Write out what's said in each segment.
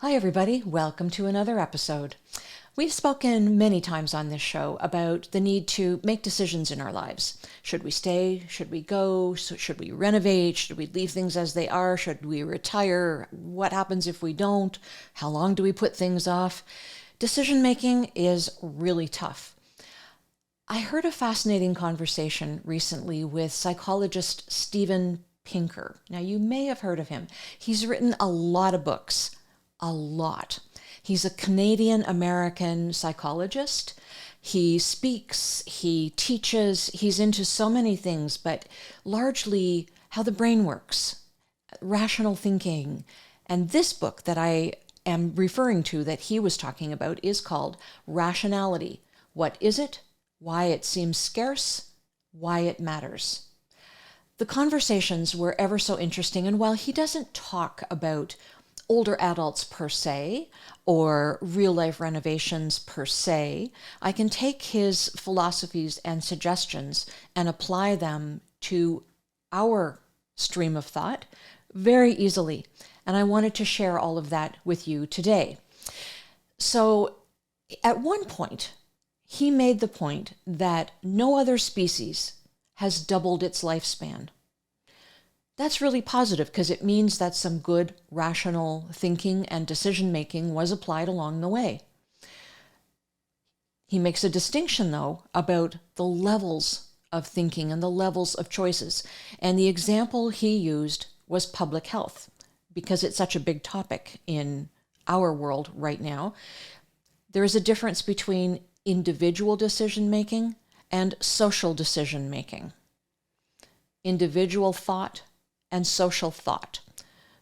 Hi, everybody. Welcome to another episode. We've spoken many times on this show about the need to make decisions in our lives. Should we stay? Should we go? Should we renovate? Should we leave things as they are? Should we retire? What happens if we don't? How long do we put things off? Decision making is really tough. I heard a fascinating conversation recently with psychologist Steven Pinker. Now, you may have heard of him. He's written a lot of books. A lot. He's a Canadian American psychologist. He speaks, he teaches, he's into so many things, but largely how the brain works, rational thinking. And this book that I am referring to that he was talking about is called Rationality. What is it? Why it seems scarce? Why it matters. The conversations were ever so interesting, and while he doesn't talk about older adults per se, or real life renovations per se, I can take his philosophies and suggestions and apply them to our stream of thought very easily. And I wanted to share all of that with you today. So at one point, he made the point that no other species has doubled its lifespan. That's really positive because it means that some good rational thinking and decision making was applied along the way. He makes a distinction, though, about the levels of thinking and the levels of choices. And the example he used was public health because it's such a big topic in our world right now. There is a difference between individual decision making and social decision making. Individual thought and social thought.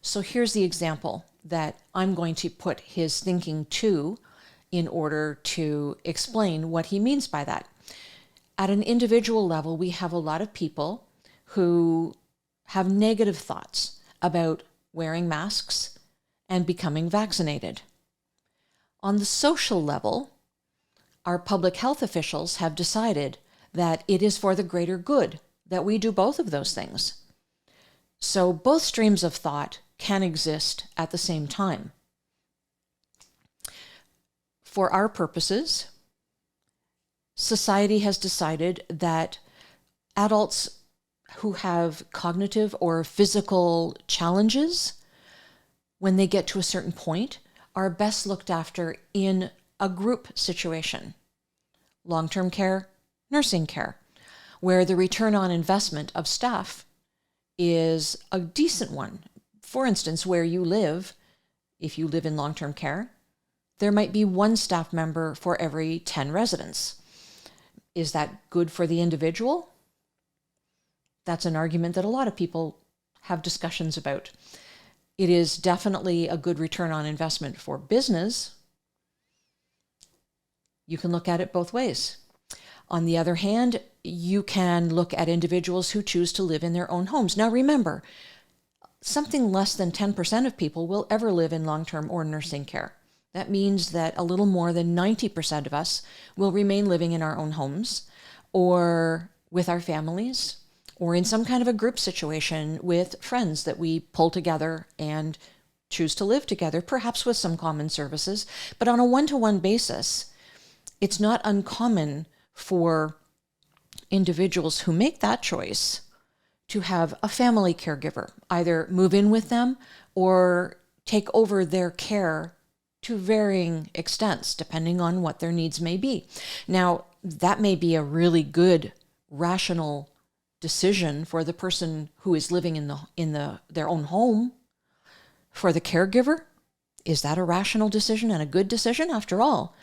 So here's the example that I'm going to put his thinking to in order to explain what he means by that. At an individual level, we have a lot of people who have negative thoughts about wearing masks and becoming vaccinated. On the social level, our public health officials have decided that it is for the greater good that we do both of those things. So both streams of thought can exist at the same time. For our purposes, society has decided that adults who have cognitive or physical challenges, when they get to a certain point, are best looked after in a group situation. Long-term care, nursing care, where the return on investment of staff is a decent one. For instance, where you live, if you live in long-term care, there might be one staff member for every 10 residents. Is that good for the individual? That's an argument that a lot of people have discussions about. It is definitely a good return on investment for business. You can look at it both ways. On the other hand, you can look at individuals who choose to live in their own homes. Now remember, something less than 10% of people will ever live in long-term or nursing care. That means that a little more than 90% of us will remain living in our own homes or with our families or in some kind of a group situation with friends that we pull together and choose to live together, perhaps with some common services. But on a one-to-one basis, it's not uncommon for individuals who make that choice to have a family caregiver, either move in with them or take over their care to varying extents, depending on what their needs may be. Now, that may be a really good, rational decision for the person who is living in their own home. For the caregiver, is that a rational decision and a good decision? After all,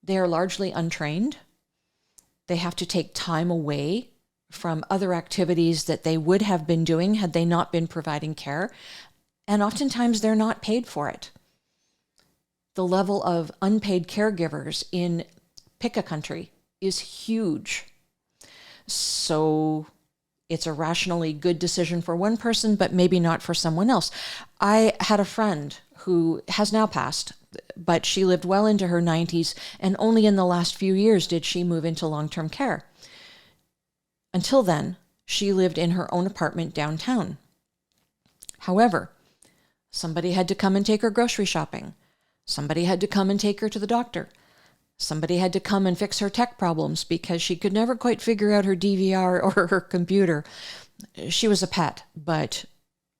they are largely untrained. They have to take time away from other activities that they would have been doing had they not been providing care. And oftentimes they're not paid for it. The level of unpaid caregivers in pick a country is huge. So it's a rationally good decision for one person, but maybe not for someone else. I had a friend who has now passed, but she lived well into her 90s, and only in the last few years did she move into long-term care. Until then, she lived in her own apartment downtown. However, Somebody had to come and take her grocery shopping. Somebody had to come and take her to the doctor. Somebody had to come and fix her tech problems because she could never quite figure out her DVR or her computer. She was a pet, but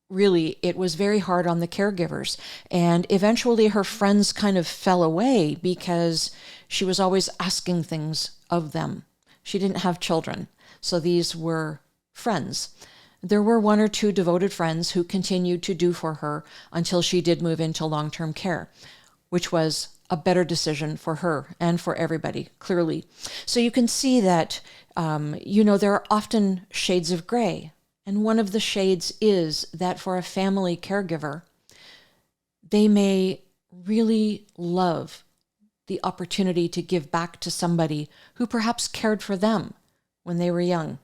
really it was very hard on the caregivers. And eventually her friends kind of fell away because she was always asking things of them. She didn't have children, so these were friends. There were one or two devoted friends who continued to do for her until she did move into long-term care, which was a better decision for her and for everybody, clearly. So you can see that, there are often shades of gray. And one of the shades is that for a family caregiver, they may really love the opportunity to give back to somebody who perhaps cared for them when they were young.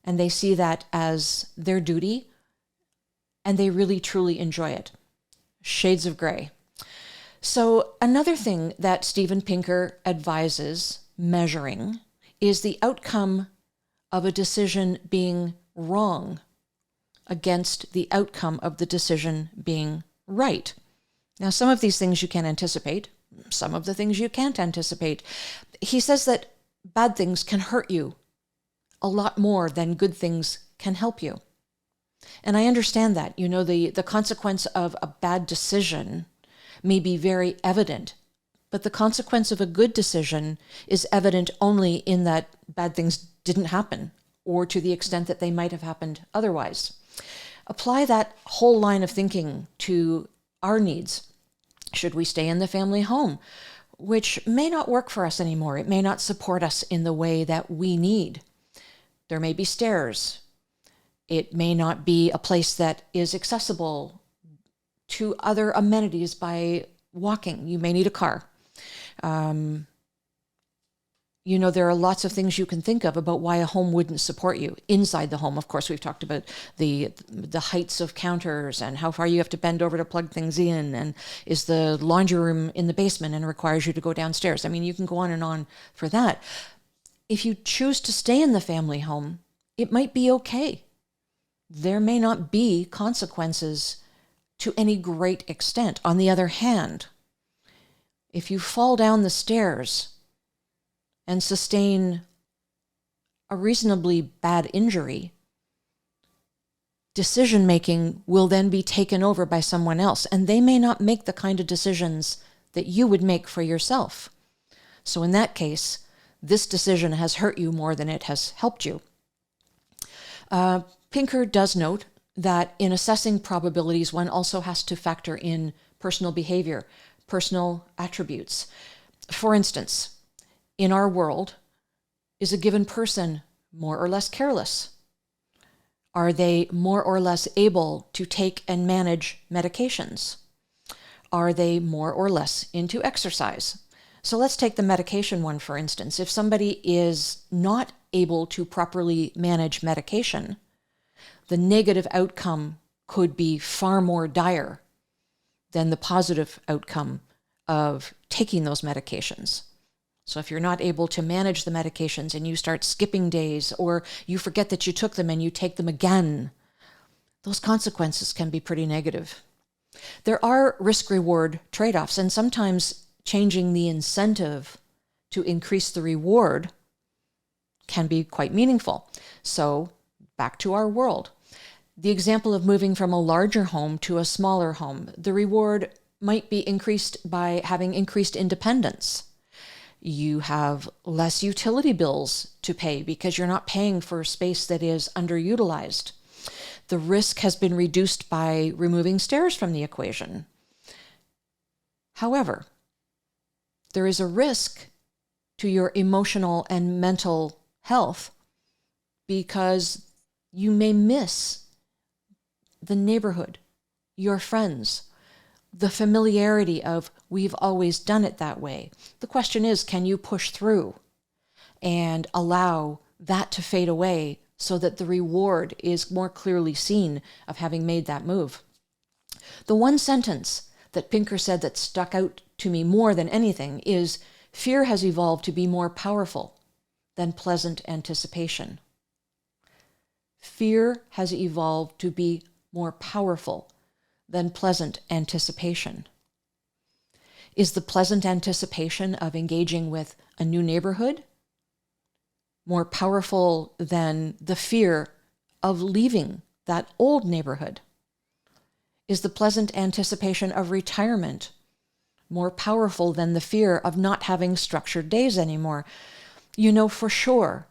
And they see that as their duty, and they really truly enjoy it. Shades of gray. So another thing that Steven Pinker advises measuring is the outcome of a decision being wrong against the outcome of the decision being right. Now, some of these things you can anticipate, some of the things you can't anticipate. He says that bad things can hurt you a lot more than good things can help you. And I understand that. The consequence of a bad decision may be very evident, but the consequence of a good decision is evident only in that bad things didn't happen, or to the extent that they might have happened otherwise. Apply that whole line of thinking to our needs. Should we stay in the family home, which may not work for us anymore? It may not support us in the way that we need. There may be stairs. It may not be a place that is accessible to other amenities by walking. You may need a car. There are lots of things you can think of about why a home wouldn't support you. Inside the home, of course, we've talked about the heights of counters and how far you have to bend over to plug things in, and is the laundry room in the basement and requires you to go downstairs. I mean, you can go on and on for that. If you choose to stay in the family home, it might be okay. There may not be consequences to any great extent. On the other hand, if you fall down the stairs and sustain a reasonably bad injury, decision-making will then be taken over by someone else, and they may not make the kind of decisions that you would make for yourself. So in that case, this decision has hurt you more than it has helped you. Pinker does note that in assessing probabilities, one also has to factor in personal behavior, personal attributes. For instance, in our world, is a given person more or less careless? Are they more or less able to take and manage medications? Are they more or less into exercise? So let's take the medication one, for instance. If somebody is not able to properly manage medication, the negative outcome could be far more dire than the positive outcome of taking those medications. So if you're not able to manage the medications and you start skipping days, or you forget that you took them and you take them again, those consequences can be pretty negative. There are risk-reward trade-offs, and sometimes changing the incentive to increase the reward can be quite meaningful. So back to our world. The example of moving from a larger home to a smaller home, the reward might be increased by having increased independence. You have less utility bills to pay because you're not paying for space that is underutilized. The risk has been reduced by removing stairs from the equation. However, there is a risk to your emotional and mental health because you may miss the neighborhood, your friends, the familiarity of we've always done it that way. The question is, can you push through and allow that to fade away so that the reward is more clearly seen of having made that move? The one sentence that Pinker said that stuck out to me more than anything is, fear has evolved to be more powerful than pleasant anticipation. Fear has evolved to be more powerful than pleasant anticipation? Is the pleasant anticipation of engaging with a new neighborhood more powerful than the fear of leaving that old neighborhood? Is the pleasant anticipation of retirement more powerful than the fear of not having structured days anymore? You know for sure,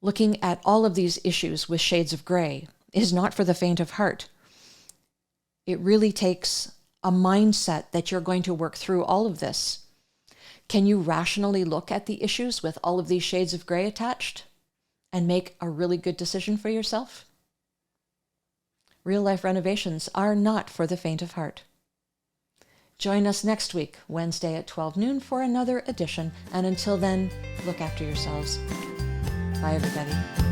looking at all of these issues with shades of gray is not for the faint of heart. It really takes a mindset that you're going to work through all of this. Can you rationally look at the issues with all of these shades of gray attached and make a really good decision for yourself? Real life renovations are not for the faint of heart. Join us next week, Wednesday at 12 noon for another edition. And until then, look after yourselves. Bye, everybody.